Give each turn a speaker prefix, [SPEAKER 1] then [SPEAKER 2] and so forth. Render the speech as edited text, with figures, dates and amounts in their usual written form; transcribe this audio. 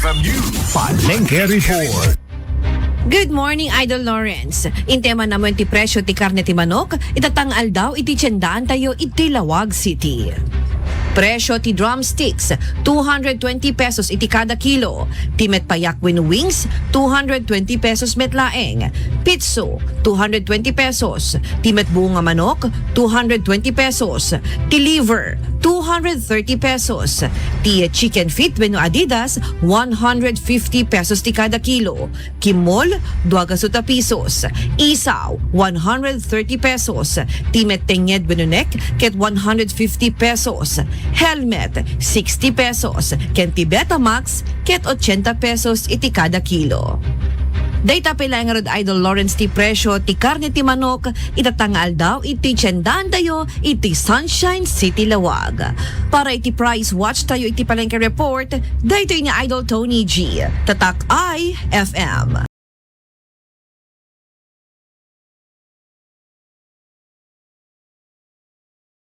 [SPEAKER 1] FM News. Palengke Report.
[SPEAKER 2] Good morning, Idol Lawrence. In tema naman ti presyo ti karne ti manok, itatangal daw iti tiyendaan tayo iti Lawag City. Presyo ti drumsticks, 220 pesos iti kada kilo. Ti metpayak win wings, 220 pesos metlaeng. Pizzo, 220 pesos. Ti metbunga manok, 220 pesos. Ti liver, 230 pesos. Ti chicken feet wenno Adidas, 150 pesos ti kada kilo. Kimol, 2 pesos. Isaw, 130 pesos. Ti mettenyed wenno neck, ket 150 pesos. Helmet, 60 pesos. Ken ti Betamax, ket 80 pesos iti kada kilo. Data pala nga rod Idol Lawrence ti presyo ti karne ti manok, itatangal daw iti tiyendaan tayo iti Sunshine City Lawag. Para iti price watch tayo iti Palengke Report, dahito ni Idol Tony G. Tatak IFM.